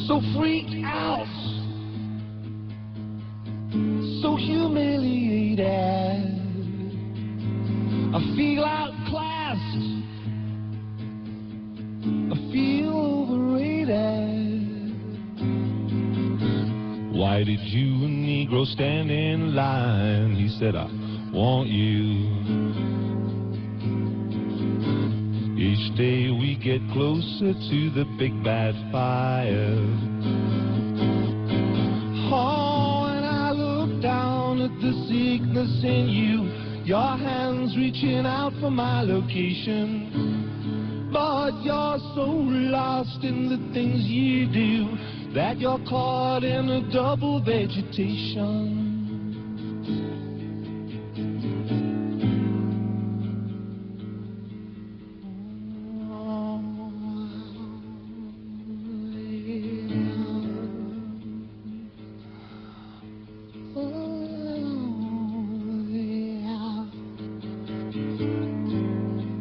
so freaked out, so humiliated. I feel outclassed, I feel overrated. Why did you, a Negro, stand in line? He said, I want you. Each day we get closer to the big bad fire. Oh, and I look down at the sickness in you, your hands reaching out for my location. But you're so lost in the things you do that you're caught in a double vegetation.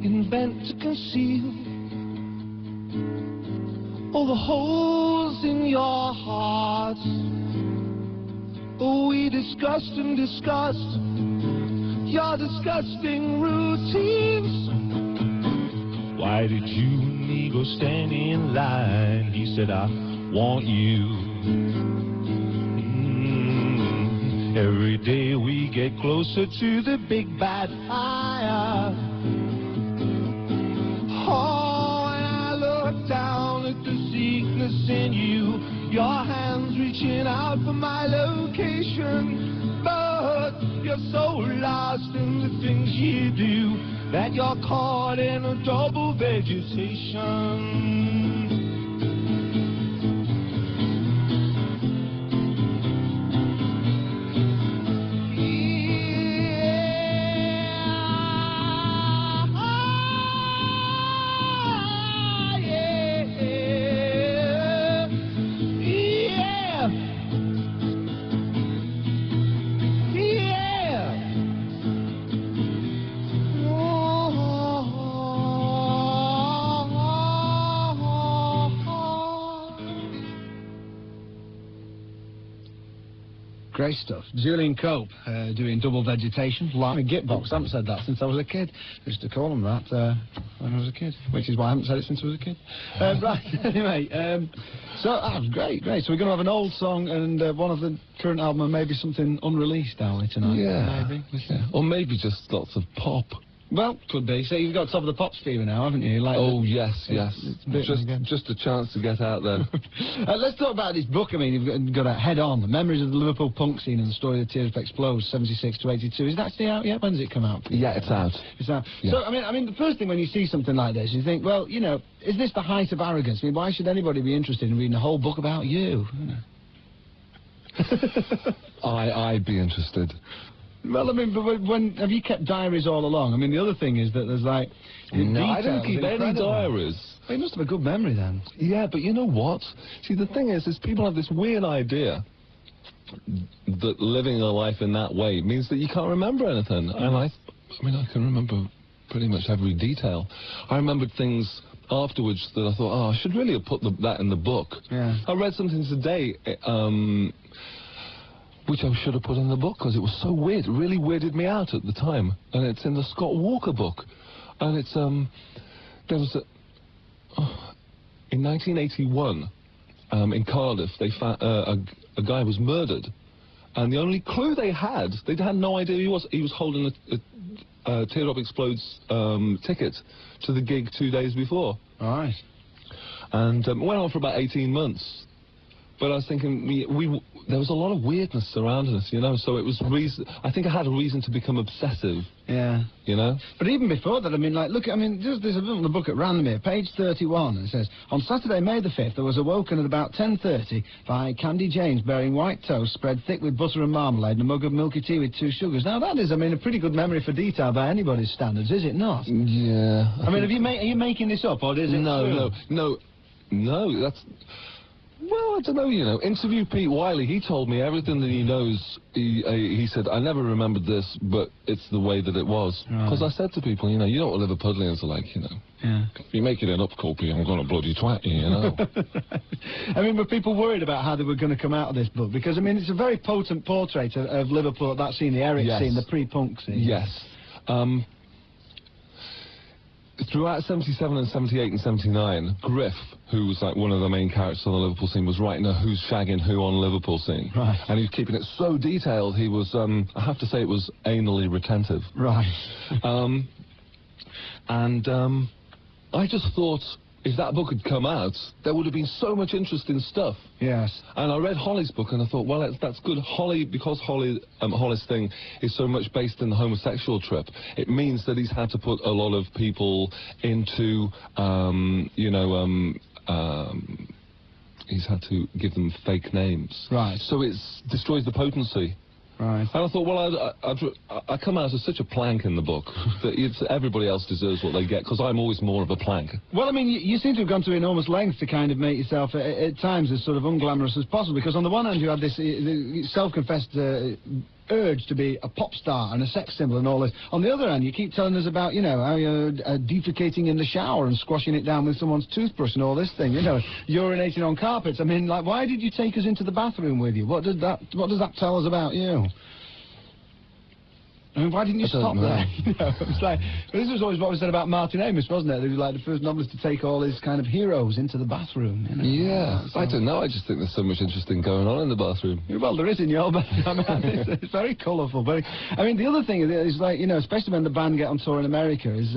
Invent to conceal all the holes in your heart. Oh, we discussed and discussed your disgusting routines. Why did you, Negro, stand in line? He said, I want you. Every day we get closer to the big bad fire. Oh, and I look down at the sickness in you, your hands reaching out for my location. But you're so lost in the things you do that you're caught in a double vegetation. Great stuff. Julian Cope doing Double Vegetation. Like a Gitbox. I haven't said that since I was a kid. I used to call them that when I was a kid, which is why I haven't said it since I was a kid. Right, anyway, so that was great. So we're going to have an old song and one of the current album and maybe something unreleased, are we, tonight? Yeah. Maybe. Yeah. Or maybe just lots of pop. Well, could be. So you've got Top of the Pops fever now, haven't you? Like Yes. Just a chance to get out there. Let's talk about this book. I mean, you've got a Head On, Memories of the Liverpool Punk Scene and the Story of the Tears Explodes, 76 to 82. Is that actually out yet? When does it come out? Yeah, it's out. It's out. Yeah. So, I mean, the first thing when you see something like this, you think, well, you know, is this the height of arrogance? I mean, why should anybody be interested in reading a whole book about you? I'd be interested. Well, I mean, but when have you kept diaries all along? I mean, the other thing is that there's like... No, I don't keep any diaries. Well, you must have a good memory then. Yeah, but you know what? See, the thing is people have this weird idea that living a life in that way means that you can't remember anything. And I mean, I can remember pretty much every detail. I remembered things afterwards that I thought, oh, I should really have put that in the book. Yeah. I read something today, which I should have put in the book because it was so weird. It really weirded me out at the time. And it's in the Scott Walker book. And it's, there was in 1981, in Cardiff, they found, a guy was murdered. And the only clue they had no idea who he was. He was holding a Teardrop Explodes ticket to the gig 2 days before. All right. And it went on for about 18 months. But I was thinking, there was a lot of weirdness surrounding us, you know, so it was I think I had a reason to become obsessive. Yeah. You know? But even before that, I mean, like, look, I mean, there's a bit on the book at random here, page 31, and it says, on Saturday, May the 5th, I was awoken at about 10:30 by Candy James bearing white toast spread thick with butter and marmalade and a mug of milky tea with 2 sugars. Now, that is, I mean, a pretty good memory for detail by anybody's standards, is it not? Yeah. I mean, are you making this up, or is it true? No, that's... Well, I don't know, you know. Interview Pete Wiley, he told me everything that he knows. He said, I never remembered this, but it's the way that it was. Because I said to people, you know, you know what Liverpudlians are like, you know. Yeah. If you're making it up, Copey, I'm going to bloody twat you, you know? I mean, were people worried about how they were going to come out of this book? Because, I mean, it's a very potent portrait of Liverpool at that scene, the Eric Yes. scene, the pre-punk scene. Yes. Throughout 77 and 78 and 79, Griff, who was like one of the main characters on the Liverpool scene, was writing a who's shagging who on Liverpool scene. Right. And he was keeping it so detailed, he was, I have to say it was anally retentive. Right. I just thought if that book had come out, there would have been so much interesting stuff. Yes. And I read Holly's book and I thought, well, that's good. Holly, because Holly's thing is so much based in the homosexual trip, it means that he's had to put a lot of people into, he's had to give them fake names. Right. So it destroys the potency. Right. And I thought, well, I come out as such a plank in the book that everybody else deserves what they get, because I'm always more of a plank. Well, I mean, you seem to have gone to enormous lengths to kind of make yourself, at times, as sort of unglamorous as possible, because on the one hand you had this self-confessed urge to be a pop star and a sex symbol and all this. On the other hand, you keep telling us about, you know, how you're defecating in the shower and squashing it down with someone's toothbrush and all this thing, you know, urinating on carpets. I mean, like, why did you take us into the bathroom with you? What does that tell us about you? I mean, why didn't you stop there? You know, it's like, this was always what was said about Martin Amis, wasn't it? He was like the first novelist to take all his kind of heroes into the bathroom, you know? Yeah, I don't know, I just think there's so much interesting going on in the bathroom. Well, there is in your band. I mean, it's very colourful. But I mean, the other thing is like, you know, especially when the band get on tour in America, is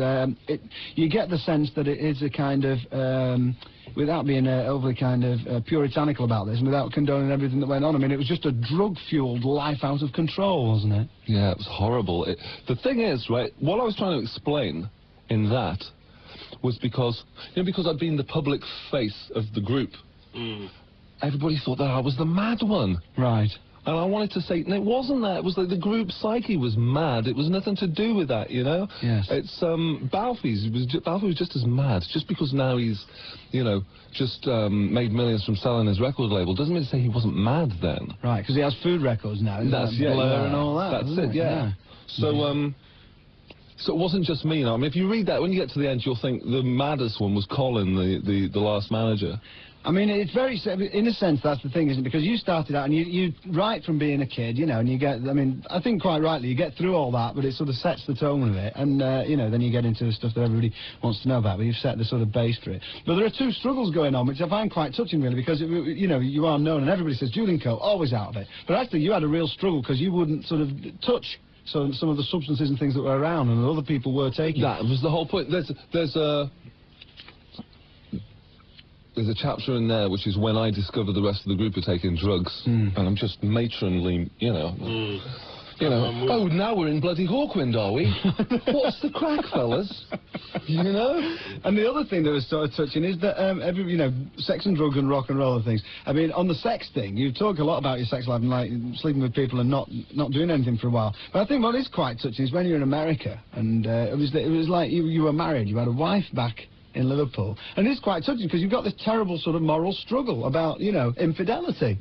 you get the sense that it is a kind of, without being overly kind of puritanical about this, and without condoning everything that went on, I mean, it was just a drug-fueled life out of control, wasn't it? Yeah, it was horrible. The thing is, right, what I was trying to explain in that was because, you know, because I'd been the public face of the group, everybody thought that I was the mad one. Right. And I wanted to say, no, it wasn't that. It was like the group psyche was mad. It was nothing to do with that, you know? Yes. It's, Balfour was just as mad. Just because now he's, you know, just made millions from selling his record label doesn't mean to say he wasn't mad then. Right, because he has food records now. That's, Blur yeah, and all that. That's it, yeah. So, so it wasn't just me, you know. I mean, if you read that, when you get to the end, you'll think the maddest one was Colin, the last manager. I mean, it's very, in a sense, that's the thing, isn't it? Because you started out, and you right from being a kid, you know, and you get, I mean, I think quite rightly, you get through all that, but it sort of sets the tone of it, and, you know, then you get into the stuff that everybody wants to know about, but you've set the sort of base for it. But there are two struggles going on, which I find quite touching, really, because, you know, you are known, and everybody says, Julian Cope, always out of it. But actually, you had a real struggle, because you wouldn't sort of touch some of the substances and things that were around, and other people were taking. That was the whole point. There's a chapter in there which is when I discover the rest of the group are taking drugs, and I'm just matronly, you know. You know, oh, now we're in bloody Hawkwind, are we? What's the crack, fellas? You know? And the other thing that was sort of touching is that, you know, sex and drugs and rock and roll and things. I mean, on the sex thing, you talk a lot about your sex life and, like, sleeping with people and not doing anything for a while. But I think what is quite touching is when you're in America, and it was like you were married, you had a wife back in Liverpool. And it's quite touching because you've got this terrible sort of moral struggle about, you know, infidelity.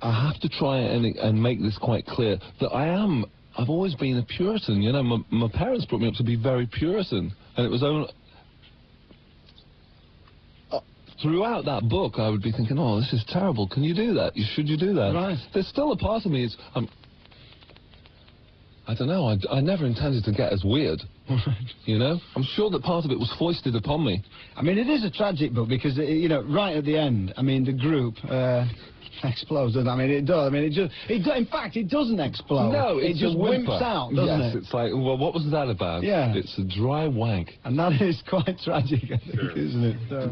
I have to try and make this quite clear, that I've always been a Puritan, you know. My parents brought me up to be very Puritan, and it was only throughout that book I would be thinking, oh, this is terrible, can you do that? Should you do that? Right. There's still a part of me is, I don't know, I never intended to get as weird. You know? I'm sure that part of it was foisted upon me. I mean, it is a tragic book because, you know, right at the end, I mean, the group explodes, doesn't it? I mean, it does. I mean, in fact, it doesn't explode. No, it just wimps out, doesn't it? Yes, it's like, well, what was that about? Yeah. It's a dry wank. And that is quite tragic, I think, isn't it? So.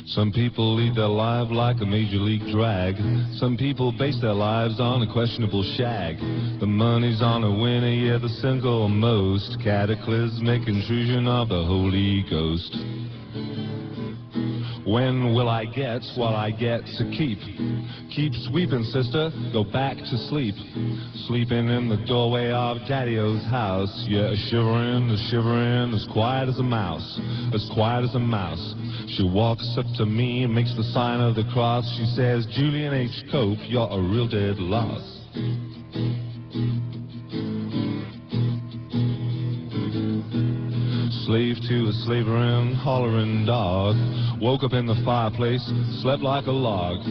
Some people lead their life like a major league drag. Some people base their lives on a questionable shag. The money's on a winner, yeah, the single most cataclysmic intrusion of the Holy Ghost. When will I get what I get to keep? Keep sweeping, sister, go back to sleep. Sleeping in the doorway of Daddy-O's house. Yeah, shivering, as quiet as a mouse. As quiet as a mouse. She walks up to me, makes the sign of the cross. She says, Julian H Cope, you're a real dead loss. Slave to a slavering, hollering dog. Woke up in the fireplace, slept like a log.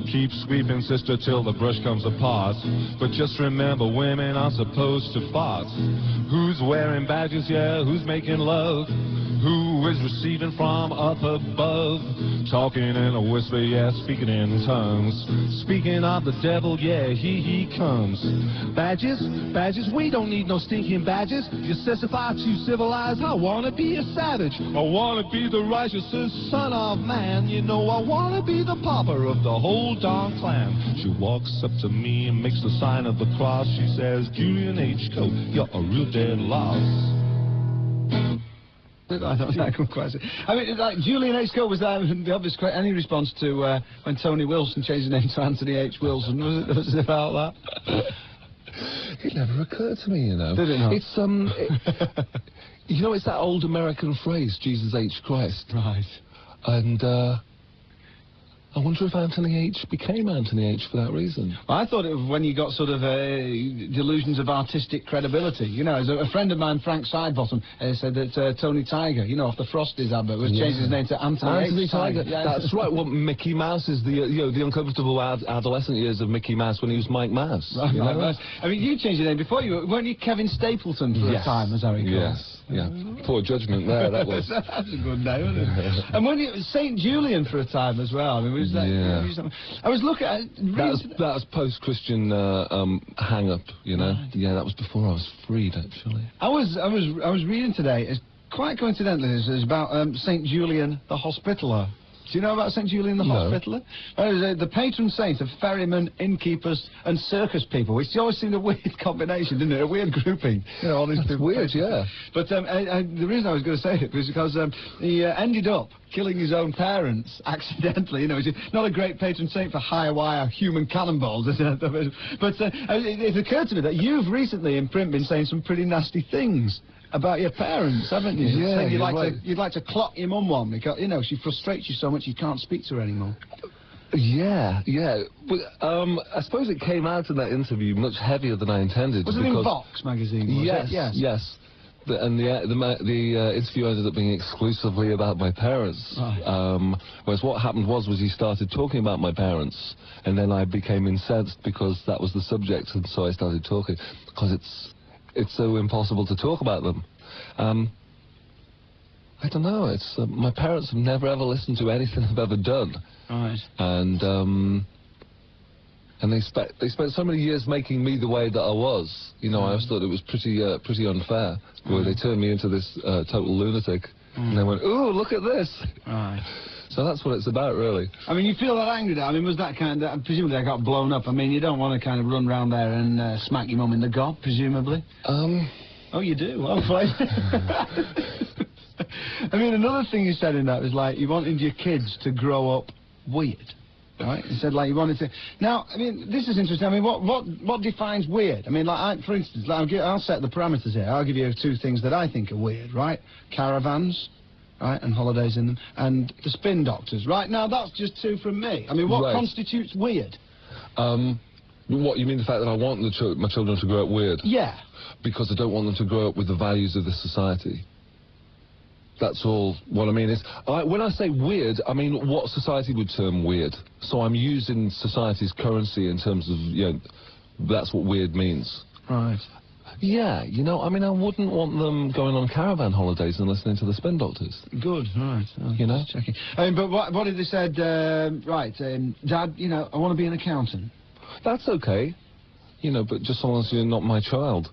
Keep sweeping, sister, till the brush comes apart. But just remember, women are supposed to fart. Who's wearing badges, yeah, who's making love? Who is receiving from up above? Talking in a whisper, yeah, speaking in tongues. Speaking of the devil, yeah, he comes. Badges? Badges? We don't need no stinking badges. You specify too civilized. I wanna be a savage. I wanna be the righteousest son of man. You know, I wanna be the pauper of the whole darn clan. She walks up to me and makes the sign of the cross. She says, Julian H Cope, you're a real dead loss. I don't know, I couldn't quite say. I mean, like, Julian H Cope, was that the obvious any response to when Tony Wilson changed his name to Anthony H. Wilson? Was it about that? It never occurred to me, you know. Did it not? It's, you know, it's that old American phrase, Jesus H. Christ. Right. And, I wonder if Anthony H. became Anthony H. for that reason. Well, I thought it was when you got sort of delusions of artistic credibility. You know, as a friend of mine, Frank Sidebottom, said that Tony Tiger, you know, off the Frosties advert, was changing his name to Anthony H. Tiger. Yeah. That's right. Well, Mickey Mouse is the, you know, the uncomfortable adolescent years of Mickey Mouse when he was Mike Mouse. Right, you know? right. I mean, you changed your name before. Weren't you Kevin Stapleton for a time, as I recall? Yes, yeah. Poor judgment there, that was. That's a good name, isn't it? And when you St. Julian for a time as well. I mean, was that? Yeah. I was looking at that was post-Christian hang-up, you know. Right. Yeah, that was before I was freed, actually. I was reading today. It's quite coincidentally. It's about St. Julian the Hospitaller. Do you know about St. Julian the Hospitaller? The patron saint of ferrymen, innkeepers, and circus people, which always seemed a weird combination, didn't it? A weird grouping. You know, all these people. Weird, yeah. But the reason I was going to say it was because he ended up killing his own parents accidentally. You know, he's not a great patron saint for high-wire human cannonballs, is it? But it occurred to me that you've recently in print been saying some pretty nasty things about your parents, haven't you? Yeah, you'd like to clock your mum one because, you know, she frustrates you so much you can't speak to her anymore. Yeah, yeah. But, I suppose it came out in that interview much heavier than I intended. Was it in Vox magazine? Yes, yes. And the interview ended up being exclusively about my parents. Right. Whereas what happened was he started talking about my parents, and then I became incensed because that was the subject, and so I started talking because it's so impossible to talk about them. I don't know. It's my parents have never ever listened to anything I've ever done. Right. And they spent so many years making me the way that I was. You know, I always thought it was pretty unfair. Where they turned me into this total lunatic, and they went, "Ooh, look at this." Right. So that's what it's about, really. I mean, you feel that angry now. I mean, was that kind of... Presumably I got blown up. I mean, you don't want to kind of run round there and smack your mum in the gob, presumably? Oh, you do? Oh, fine. I mean, another thing you said in that was, like, you wanted your kids to grow up weird. Right? You said, like, you wanted to... Now, I mean, this is interesting. I mean, what defines weird? I mean, like, for instance, I'll set the parameters here. I'll give you two things that I think are weird, right? Caravans... right, and holidays in them, and the spin doctors. Right, now that's just two from me. I mean, what constitutes weird? What, you mean the fact that I want my children to grow up weird? Yeah. Because I don't want them to grow up with the values of this society. That's all what I mean is, when I say weird, I mean what society would term weird. So I'm using society's currency in terms of, you know, that's what weird means. Right. Yeah, you know, I mean, I wouldn't want them going on caravan holidays and listening to the Spin Doctors. Good, right. You know? Checking. I mean, but what if they said, Dad, you know, I want to be an accountant? That's okay. You know, but just as long as you're not my child.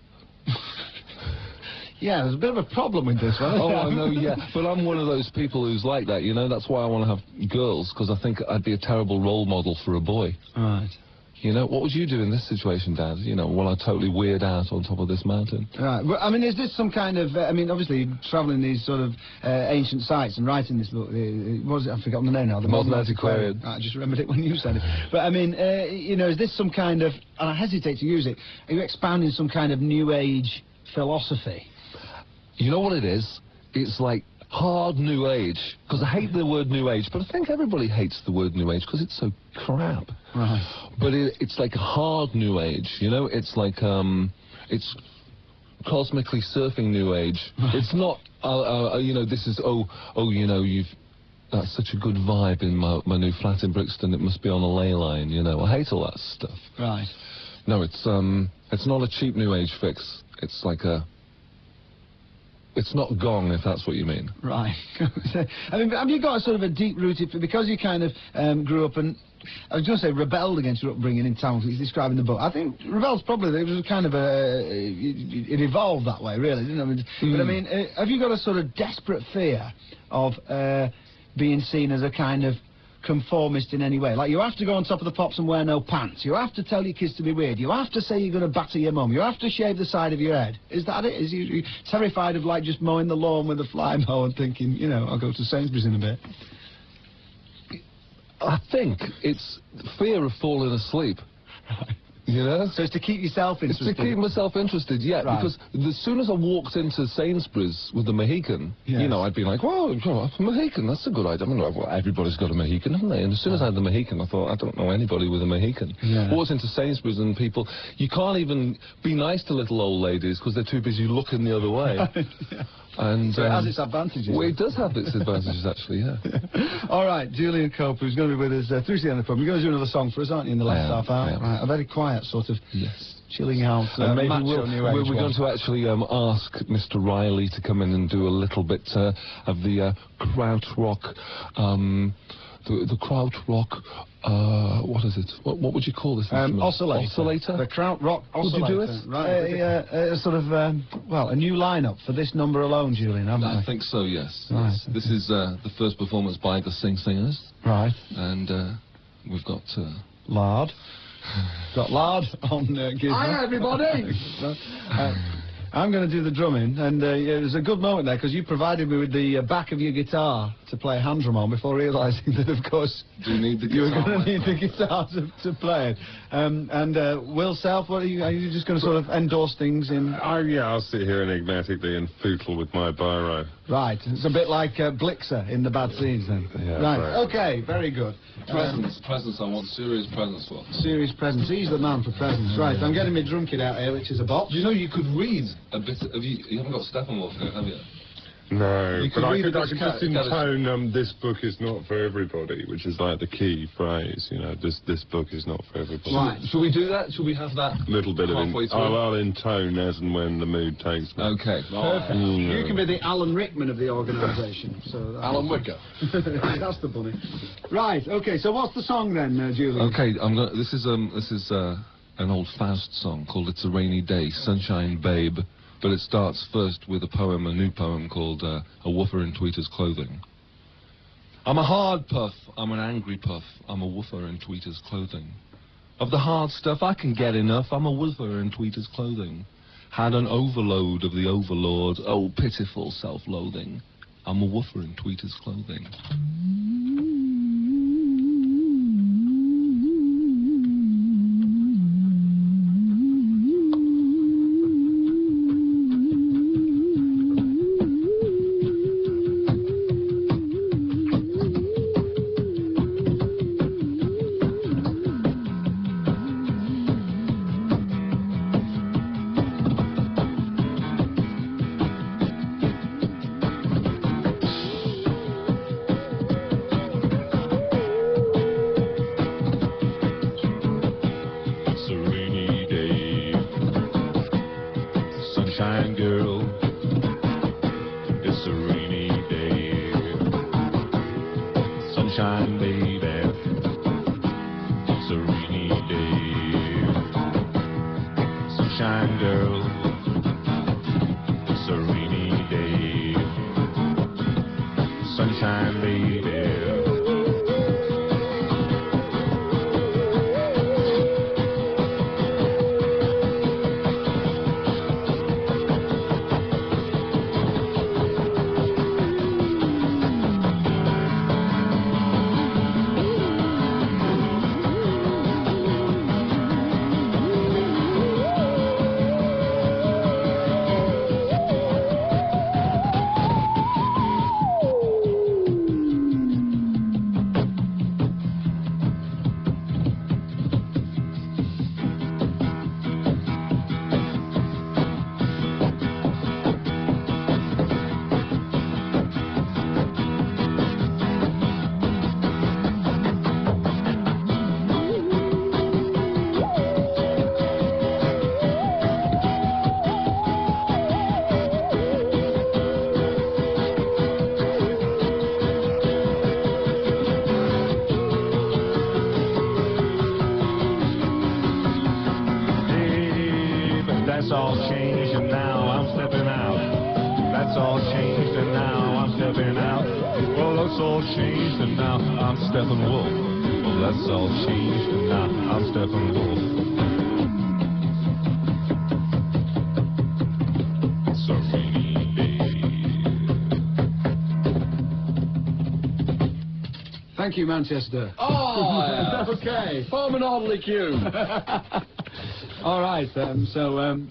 Yeah, there's a bit of a problem with this one. Oh, I know, yeah. But I'm one of those people who's like that, you know? That's why I want to have girls, because I think I'd be a terrible role model for a boy. Right. You know, what would you do in this situation, Dad? You know, while I totally weird out on top of this mountain. Right. Well, I mean, is this some kind of... I mean, obviously, travelling these sort of ancient sites and writing this book... what was it? I've forgotten the name now. The Modern Antiquarian. I just remembered it when you said it. But, I mean, you know, is this some kind of... And I hesitate to use it. Are you expounding some kind of New Age philosophy? You know what it is? It's like hard New Age. Because I hate the word New Age, but I think everybody hates the word New Age because it's so crap. Right. But it's like a hard New Age, you know? It's like, it's cosmically surfing New Age. It's not, you know, this is, you know, that's such a good vibe in my new flat in Brixton, it must be on a ley line, you know? I hate all that stuff. Right. No, it's not a cheap New Age fix. It's like it's not gong, if that's what you mean. Right. I mean, have you got a sort of a deep-rooted... Because you kind of grew up and... I was going to say rebelled against your upbringing in town, because he's describing the book. I think rebel's probably... It was kind of it evolved that way, really, didn't it? I mean, but, I mean, have you got a sort of desperate fear of being seen as a kind of conformist in any way? Like, you have to go on top of the pops and wear no pants. You have to tell your kids to be weird. You have to say you're going to batter your mum. You have to shave the side of your head. Is that it? Is you terrified of, like, just mowing the lawn with a fly mower and thinking, you know, I'll go to Sainsbury's in a bit? I think it's fear of falling asleep. You know? So it's to keep yourself interested? It's to keep myself interested, yeah. Right. Because as soon as I walked into Sainsbury's with the Mohican, yes. you know, I'd be like, whoa, a Mohican, that's a good idea. I mean, well, everybody's got a Mohican, haven't they? And as soon as I had the Mohican, I thought, I don't know anybody with a Mohican. Yeah. Walked into Sainsbury's and people, you can't even be nice to little old ladies because they're too busy looking the other way. Yeah. And, so it has its advantages. Well, it does have its advantages, actually, yeah. All right, Julian Cope, who's going to be with us through to the end of the program. You're going to do another song for us, aren't you, in the last half hour? Right, a very quiet sort of... Yes. Chilling out, and maybe we're going to actually ask Mr. Riley to come in and do a little bit of the krautrock, the krautrock, what is it? What would you call this instrument? Oscillator. The krautrock oscillator. Would you do it? Right. Sort of, well, a new lineup for this number alone, Julian, haven't we? I think so, yes. Right. Yes. This is the first performance by the Singers. Right. And we've got... Lard. Got Lard on guitar. Hi, everybody! I'm going to do the drumming, and yeah, there's a good moment there, because you provided me with the back of your guitar to play a hand drum on before realising that, of course, you need the guitar. You were going to need the guitar to play it. And Will Self, what are you just going to sort of endorse things in? Oh, yeah, I'll sit here enigmatically and footle with my biro. Right, it's a bit like Blixer in the Bad Seeds, then. Yeah, right, okay, very good. Presents, I want serious presents for. Serious presents, he's the man for presents. Right, I'm getting my drum kit out here, which is a box. You know, you could read a bit of... You haven't got Steppenwolf here, have you? No, but I could just intone, this book is not for everybody, which is like the key phrase, you know, this book is not for everybody. Right. Shall we do that? Shall we have that little bit halfway of... through? I'll intone as and when the mood takes me. Okay. Perfect. You can be the Alan Rickman of the organisation. So Alan Wicker. That's the bunny. Right, okay, so what's the song then, Julian? Okay, this is an old Faust song called It's a Rainy Day, Sunshine Babe. But it starts first with a new poem called A Woofer in Tweeter's Clothing. I'm a hard puff, I'm an angry puff, I'm a woofer in Tweeter's clothing. Of the hard stuff I can get enough, I'm a woofer in Tweeter's clothing. Had an overload of the overlord, oh pitiful self-loathing. I'm a woofer in Tweeter's clothing. that's all changed and now I'm stepping out. Well, that's all changed and now I'm Steppenwolf. Well, that's all changed and now I'm Steppenwolf. It's a rainy day. Thank you, Manchester. Oh, yeah. Okay. Form an orderly queue. All right, so